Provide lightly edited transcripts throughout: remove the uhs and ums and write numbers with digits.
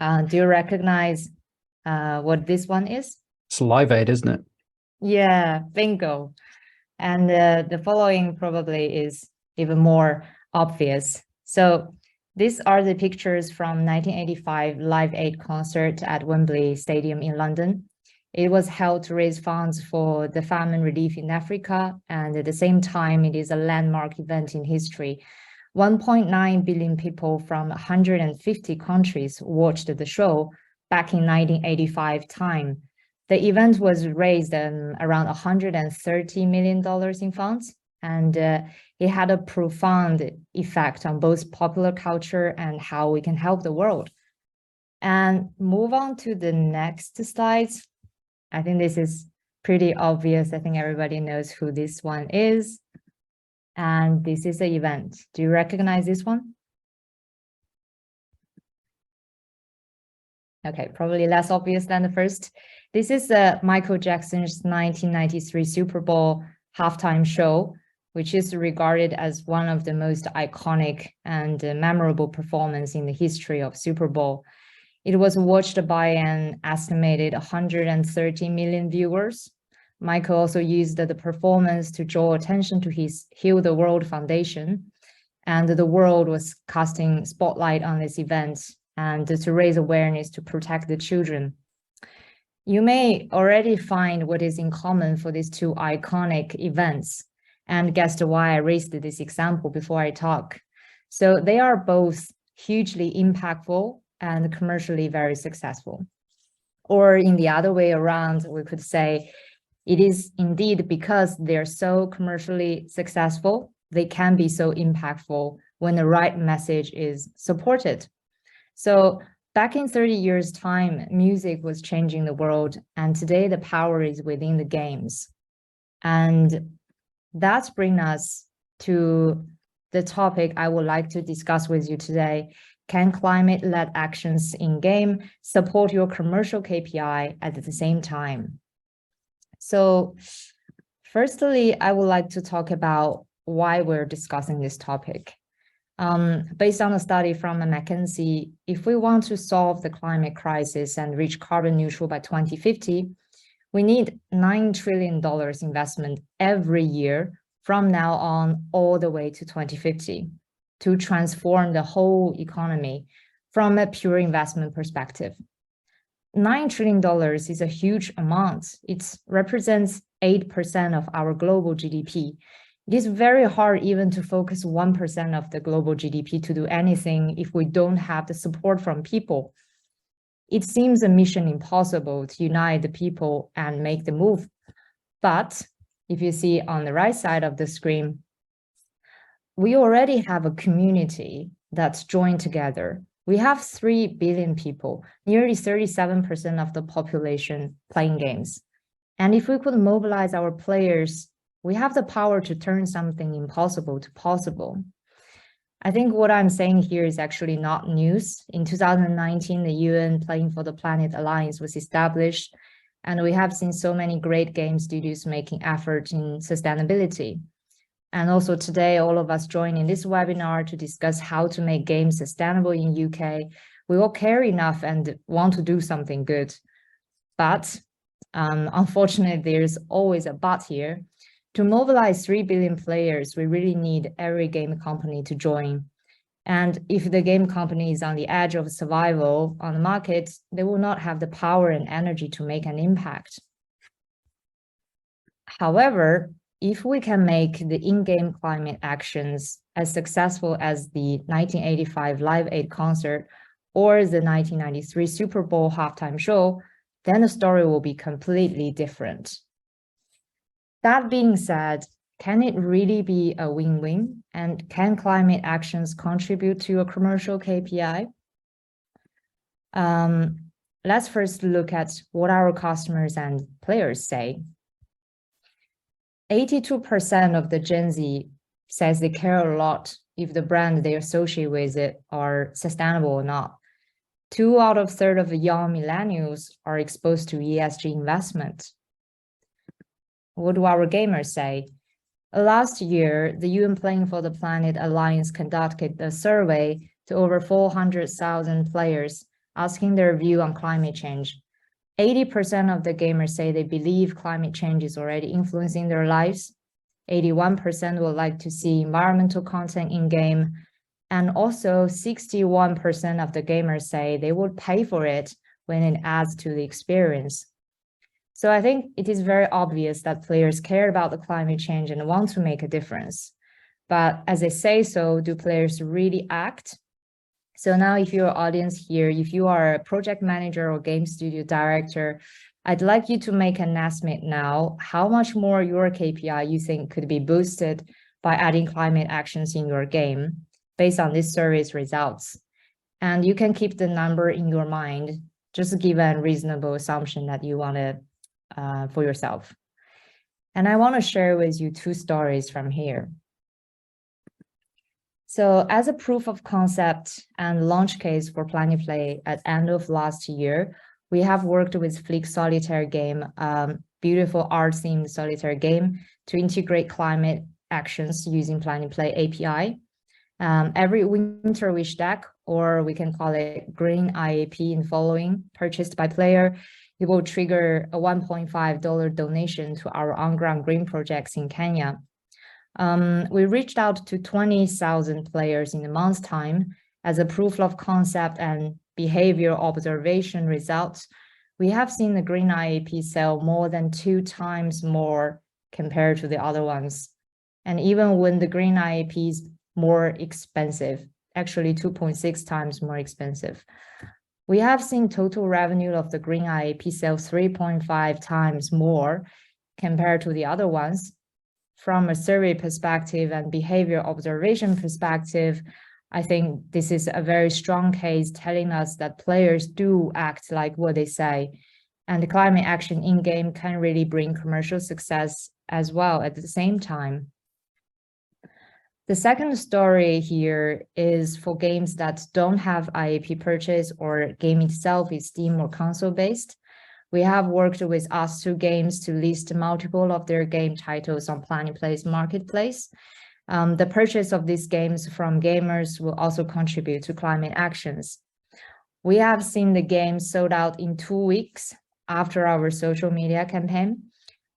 Do you recognize what this one is? It's Live Aid, isn't it? Yeah, bingo. And the following probably is even more obvious. So these are the pictures from 1985 Live Aid concert at Wembley Stadium in London. It was held to raise funds for the famine relief in Africa, and at the same time, it is a landmark event in history. 1.9 billion people from 150 countries watched the show back in 1985 time. The event was raised around $130 million in funds, and it had a profound effect on both popular culture and how we can help the world. And move on to the next slides. I think this is pretty obvious. I think everybody knows who this one is. And this is the event. Do you recognize this one? Okay, probably less obvious than the first. This is Michael Jackson's 1993 Super Bowl halftime show, which is regarded as one of the most iconic and memorable performances in the history of Super Bowl. It was watched by an estimated 130 million viewers. Michael also used the performance to draw attention to his Heal the World Foundation, and the world was casting spotlight on this event and to raise awareness to protect the children. You may already find what is in common for these two iconic events, and guess why I raised this example before I talk. So they are both hugely impactful and commercially very successful. Or in the other way around, we could say it is indeed because they're so commercially successful, they can be so impactful when the right message is supported. So back in 30 years' time, music was changing the world, and today the power is within the games. And that's bring us to the topic I would like to discuss with you today. Can climate-led actions in-game support your commercial KPI at the same time? So firstly, I would like to talk about why we're discussing this topic. Based on a study from McKinsey, if we want to solve the climate crisis and reach carbon neutral by 2050, we need $9 trillion investment every year from now on all the way to 2050 to transform the whole economy from a pure investment perspective. $9 trillion is a huge amount. It represents 8% of our global GDP. It is very hard even to focus 1% of the global GDP to do anything if we don't have the support from people. It seems a mission impossible to unite the people and make the move. But if you see on the right side of the screen, we already have a community that's joined together. We have 3 billion people, nearly 37% of the population playing games. And if we could mobilize our players, we have the power to turn something impossible to possible. I think what I'm saying here is actually not news. In 2019, the UN Playing for the Planet Alliance was established, and we have seen so many great game studios making effort in sustainability. And also today, all of us join in this webinar to discuss how to make games sustainable in UK. We all care enough and want to do something good. But unfortunately, there's always a but here. To mobilize 3 billion players, we really need every game company to join. And if the game company is on the edge of survival on the market, they will not have the power and energy to make an impact. However, if we can make the in-game climate actions as successful as the 1985 Live Aid concert or the 1993 Super Bowl halftime show, then the story will be completely different. That being said, can it really be a win-win? And can climate actions contribute to a commercial KPI? Let's first look at what our customers and players say. 82% of the Gen Z says they care a lot if the brand they associate with it are sustainable or not. 2 out of 3 of the young millennials are exposed to ESG investment. What do our gamers say? Last year, the UN Playing for the Planet Alliance conducted a survey to over 400,000 players, asking their view on climate change. 80% of the gamers say they believe climate change is already influencing their lives. 81% would like to see environmental content in-game. And also 61% of the gamers say they would pay for it when it adds to the experience. So I think it is very obvious that players care about the climate change and want to make a difference. But as I say so, do players really act? So now if you're audience here, if you are a project manager or game studio director, I'd like you to make an estimate now how much more your KPI you think could be boosted by adding climate actions in your game based on this survey's results. And you can keep the number in your mind, just give a reasonable assumption that you want to for yourself. And I want to share with you two stories from here. So as a proof of concept and launch case for Planet Play at end of last year, we have worked with Fick Solitaire game, beautiful art-themed solitaire game to integrate climate actions using Planet Play API. Every winter wish deck, or we can call it green IAP in following, purchased by player, it will trigger a $1.5 donation to our on-ground green projects in Kenya. We reached out to 20,000 players in a month's time as a proof of concept and behavior observation results. We have seen the green IAP sell more than 2 times more compared to the other ones. And even when the green IAP is more expensive, actually 2.6 times more expensive. We have seen total revenue of the green IAP sell 3.5 times more compared to the other ones. From a survey perspective and behavior observation perspective, I think this is a very strong case telling us that players do act like what they say, and the climate action in-game can really bring commercial success as well at the same time. The second story here is for games that don't have IAP purchase or game itself is Steam or console-based. We have worked with us2 Games to list multiple of their game titles on Planet Play's marketplace. The purchase of these games from gamers will also contribute to climate actions. We have seen the game sold out in 2 weeks after our social media campaign,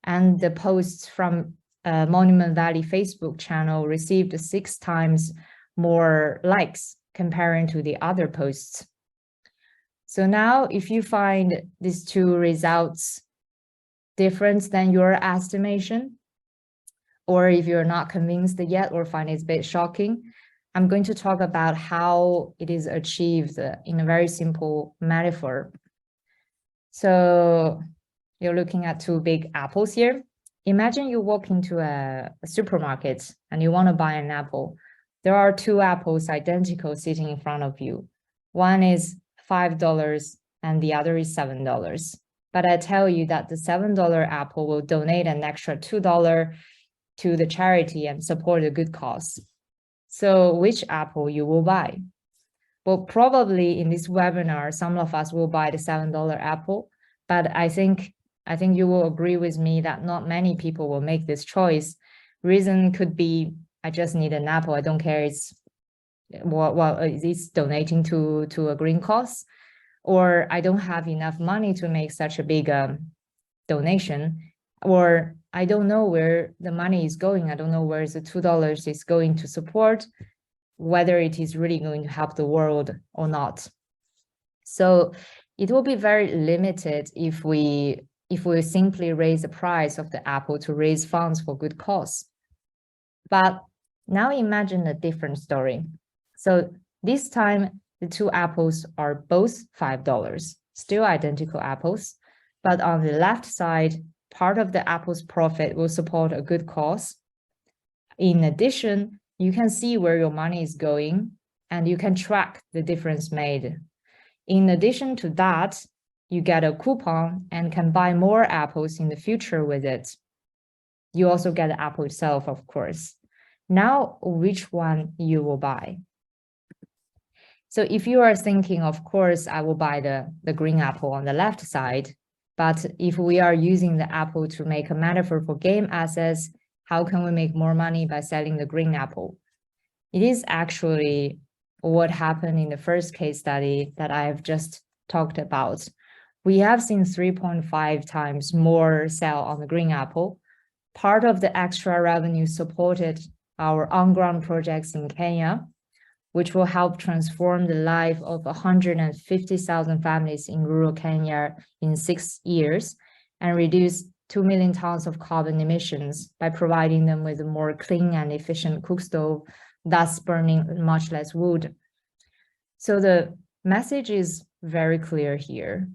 and the posts from Monument Valley Facebook channel received 6 times more likes comparing to the other posts. So now if you find these 2 results different than your estimation, or if you're not convinced yet or find it a bit shocking, I'm going to talk about how it is achieved in a very simple metaphor. So you're looking at 2 big apples here. Imagine you walk into a supermarket and you want to buy an apple. There are 2 apples identical sitting in front of you. One is $5 and the other is $7. But I tell you that the $7 apple will donate an extra $2 to the charity and support a good cause. So which apple you will buy? Well, probably in this webinar, some of us will buy the $7 apple, but I think you will agree with me that not many people will make this choice. Reason could be, I just need an apple. I don't care it's donating to a green cause, or I don't have enough money to make such a big donation, or I don't know where the money is going. I don't know where the $2 is going to support, whether it is really going to help the world or not. So it will be very limited if we simply raise the price of the apple to raise funds for good cause. But now imagine a different story. So this time, the 2 apples are both $5, still identical apples. But on the left side, part of the apple's profit will support a good cause. In addition, you can see where your money is going, and you can track the difference made. In addition to that, you get a coupon and can buy more apples in the future with it. You also get the apple itself, of course. Now, which one you will buy? So if you are thinking, of course, I will buy the green apple on the left side, but if we are using the apple to make a metaphor for game assets, how can we make more money by selling the green apple? It is actually what happened in the first case study that I have just talked about. We have seen 3.5 times more sale on the Green Apple. Part of the extra revenue supported our on-ground projects in Kenya, which will help transform the life of 150,000 families in rural Kenya in 6 years and reduce 2 million tons of carbon emissions by providing them with a more clean and efficient cook stove, thus burning much less wood. So the message is very clear here.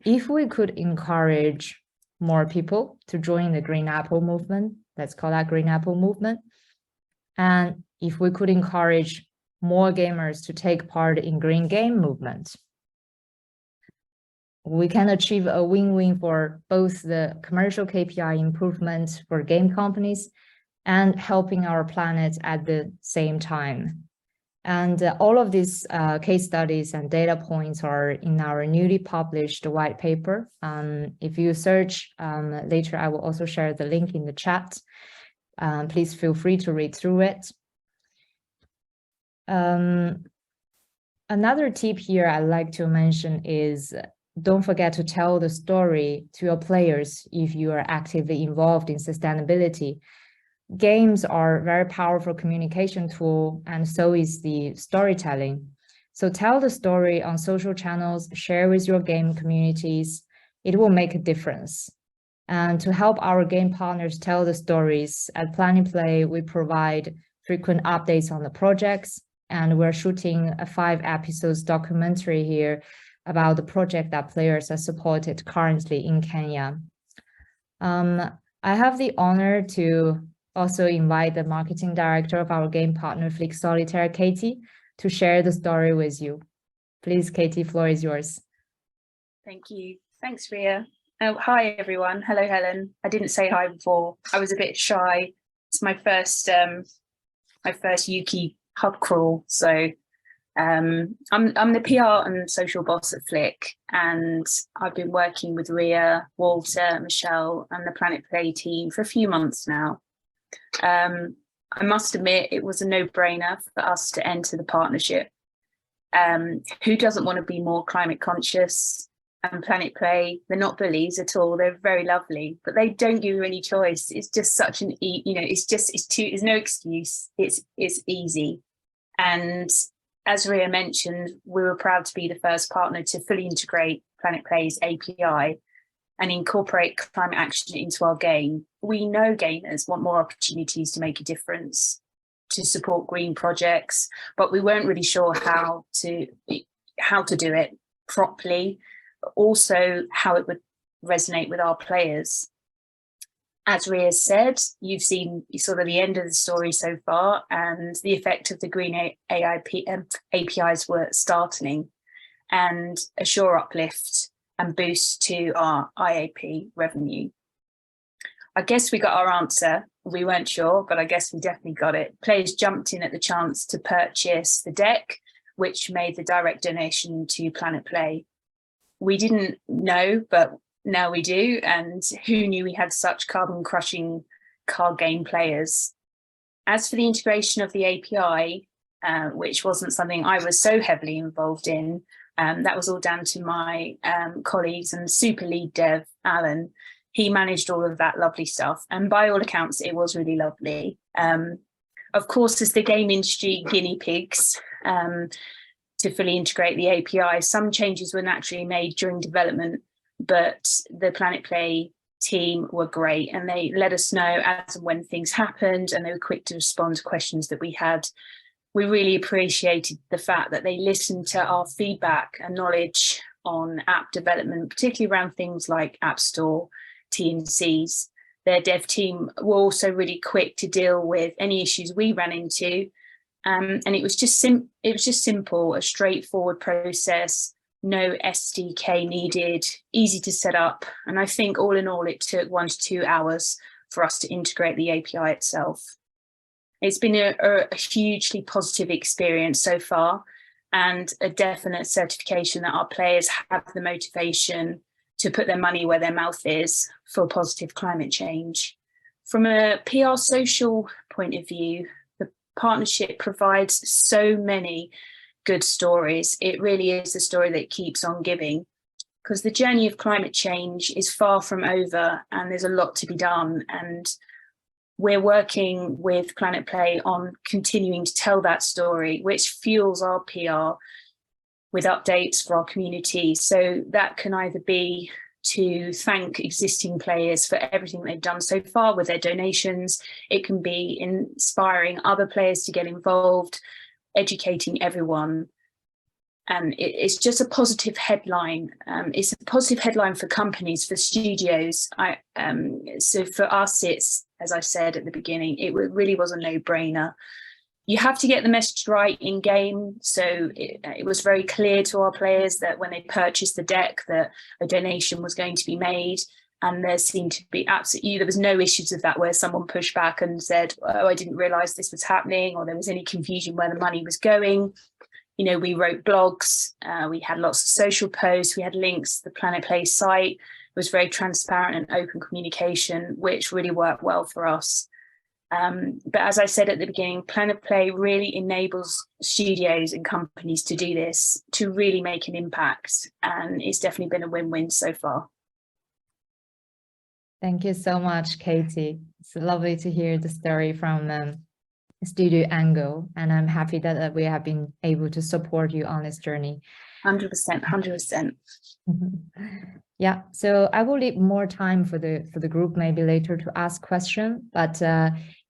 If we could encourage more people to join the Green Apple movement, let's call that Green Apple movement, and if we could encourage more gamers to take part in Green Game movement, we can achieve a win-win for both the commercial KPI improvement for game companies and helping our planet at the same time. And all of these case studies and data points are in our newly published white paper. If you search later, I will also share the link in the chat. Please feel free to read through it. Another tip here I'd like to mention is don't forget to tell the story to your players if you are actively involved in sustainability. Games are a very powerful communication tool, and so is the storytelling. So tell the story on social channels, share with your game communities. It will make a difference. And to help our game partners tell the stories, at Plan and Play, we provide frequent updates on the projects, and we're shooting a 5 episodes documentary here about the project that players are supported currently in Kenya. I have the honor to also invite the marketing director of our game partner, Fick Solitaire, Katie, to share the story with you. Please, Katie, floor is yours. Thank you. Thanks, Rhea. Oh, hi, everyone. Hello, Helen. I didn't say hi before. I was a bit shy. It's my first Ukie hub crawl. So I'm the PR and social boss at Fick, and I've been working with Rhea, Walter, Michelle, and the Planet Play team for a few months now. I must admit it was a no-brainer for us to enter the partnership. Who doesn't want to be more climate conscious? And Planet Play, they're not bullies at all. They're very lovely, but they don't give you any choice. It's just such an, there's no excuse. It's easy. And as Rhea mentioned, we were proud to be the first partner to fully integrate Planet Play's API and incorporate climate action into our game. We know gamers want more opportunities to make a difference, to support green projects, but we weren't really sure how to do it properly, but also how it would resonate with our players. As Rhea said, you've seen sort of the end of the story so far, and the effect of the green APIs were startling, and a sure uplift and boost to our IAP revenue. I guess we got our answer. We weren't sure, but I guess we definitely got it. Players jumped in at the chance to purchase the deck, which made the direct donation to Planet Play. We didn't know, but now we do. And who knew we had such carbon crushing card game players? As for the integration of the API, which wasn't something I was so heavily involved in, that was all down to my colleagues and super lead dev, Alan. He managed all of that lovely stuff. And by all accounts, it was really lovely. Of course, as the game industry guinea pigs to fully integrate the API, some changes were naturally made during development, but the Planet Play team were great, and they let us know as and when things happened, and they were quick to respond to questions that we had. We really appreciated the fact that they listened to our feedback and knowledge on app development, particularly around things like App Store, T&Cs. Their dev team were also really quick to deal with any issues we ran into. And it was just simple, a straightforward process, no SDK needed, easy to set up. And I think all in all, it took 1 to 2 hours for us to integrate the API itself. It's been a hugely positive experience so far, and a definite certification that our players have the motivation to put their money where their mouth is for positive climate change. From a PR social point of view, the partnership provides so many good stories. It really is the story that keeps on giving, because the journey of climate change is far from over and there's a lot to be done. And we're working with Planet Play on continuing to tell that story, which fuels our PR with updates for our community. So that can either be to thank existing players for everything they've done so far with their donations. It can be inspiring other players to get involved, educating everyone. And it's just a positive headline. It's a positive headline for companies, for studios. So for us, it's, as I said at the beginning, it really was a no-brainer. You have to get the message right in game. So it was very clear to our players that when they purchased the deck, that a donation was going to be made. And there seemed to be there was no issues of that where someone pushed back and said, oh, I didn't realize this was happening, or there was any confusion where the money was going. You know, we wrote blogs, we had lots of social posts, we had links to the Planet Play site. It was very transparent and open communication, which really worked well for us. But as I said at the beginning, Planet Play really enables studios and companies to do this, to really make an impact. And it's definitely been a win-win so far. Thank you so much, Katie. It's lovely to hear the story from studio angle, and I'm happy that we have been able to support you on this journey. 100%. Yeah, so I will leave more time for the group maybe later to ask questions, but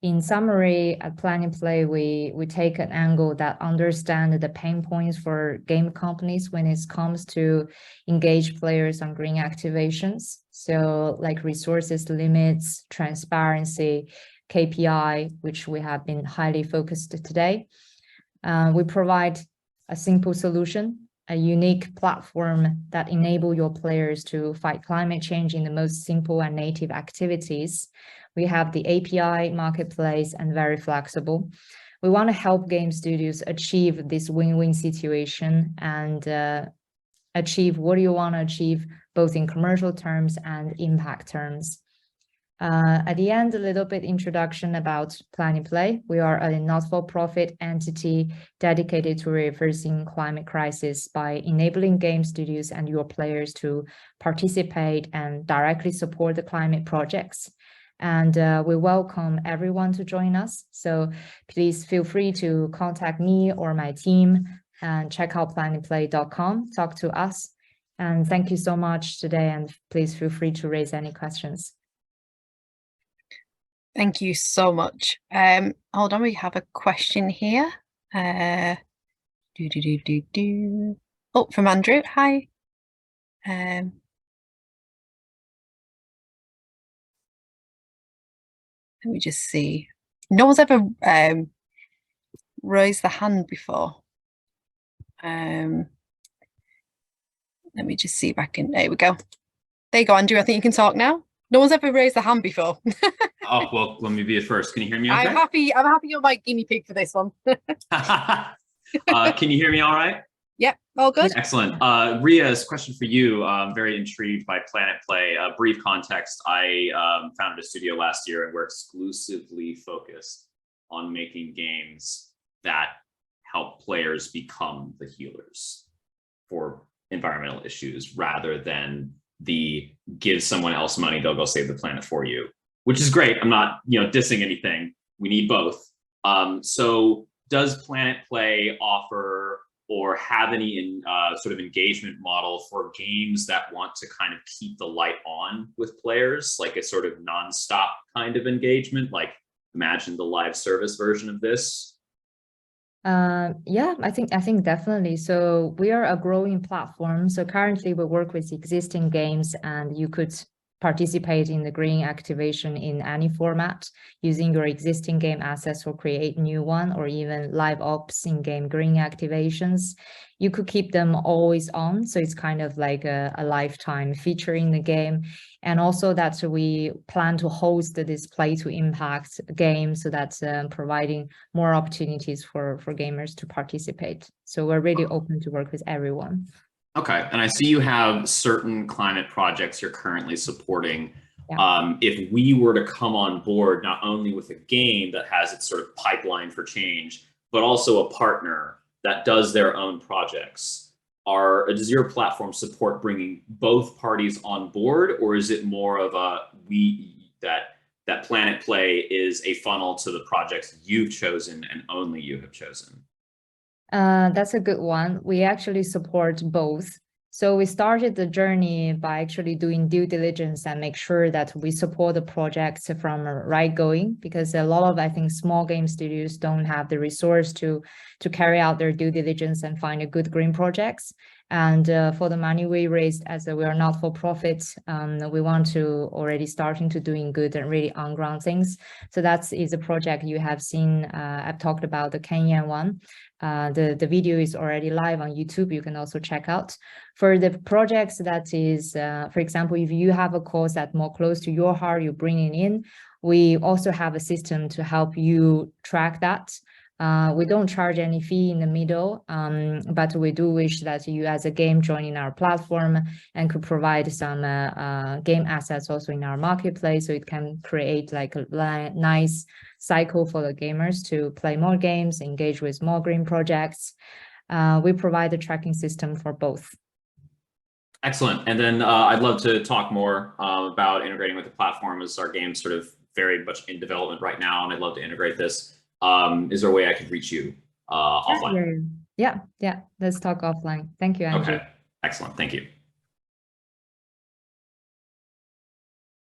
in summary, at Planet Play, we take an angle that understand the pain points for game companies when it comes to engage players on green activations. So like resources limits, transparency, KPI, which we have been highly focused today. We provide a simple solution, a unique platform that enable your players to fight climate change in the most simple and native activities. We have the API marketplace and very flexible. We want to help game studios achieve this win-win situation and achieve what you want to achieve, both in commercial terms and impact terms. At the end, a little bit introduction about Planet Play. We are a not-for-profit entity dedicated to reversing climate crisis by enabling game studios and your players to participate and directly support the climate projects. And we welcome everyone to join us. So please feel free to contact me or my team and check out planetplay.com, talk to us. And thank you so much today. And please feel free to raise any questions. Thank you so much. Hold on, we have a question here. Oh, from Andrew. Hi. Let me just see. No one's ever raised the hand before. Let me just see if I can. There we go. There you go, Andrew. I think you can talk now. No one's ever raised a hand before. Oh, well, let me be it first. Can you hear me okay? I'm happy you're my guinea pig for this one. Can you hear me all right? Yep, all good. Excellent. Rhea's question for you. I'm very intrigued by Planet Play. Brief context, I founded a studio last year and we're exclusively focused on making games that help players become the healers for environmental issues rather than the give someone else money, they'll go save the planet for you, which is great. I'm not, dissing anything. We need both. So does Planet Play offer or have any sort of engagement model for games that want to kind of keep the light on with players, like a sort of nonstop kind of engagement, like imagine the live service version of this? Yeah, I think definitely. So we are a growing platform. So currently we work with existing games and you could participate in the green activation in any format using your existing game assets or create new one, or even live ops in-game green activations. You could keep them always on. So it's kind of like a lifetime feature in the game. And also that we plan to host this play to impact game, so that's providing more opportunities for gamers to participate. So we're really open to work with everyone. Okay, and I see you have certain climate projects you're currently supporting. Yeah. If we were to come on board, not only with a game that has its sort of pipeline for change, but also a partner that does their own projects, does your platform support bringing both parties on board, or is it more of that Planet Play is a funnel to the projects you've chosen and only you have chosen? That's a good one. We actually support both. So we started the journey by actually doing due diligence and make sure that we support the projects from right going, because a lot of, I think, small game studios don't have the resource to carry out their due diligence and find a good green projects. And for the money we raised, as we are not for profit, we want to already starting to doing good and really on ground things. So that is a project you have seen. I've talked about the Kenyan one. The video is already live on YouTube. You can also check out. For the projects that is, for example, if you have a cause that's more close to your heart, you bring it in. We also have a system to help you track that. We don't charge any fee in the middle, but we do wish that you as a game joining our platform and could provide some game assets also in our marketplace, so it can create like a nice cycle for the gamers to play more games, engage with more green projects. We provide a tracking system for both. Excellent. And then I'd love to talk more about integrating with the platform, as our game's sort of very much in development right now, and I'd love to integrate this. Is there a way I could reach you offline? Yeah. Let's talk offline. Thank you, Andrew. Okay, excellent. Thank you.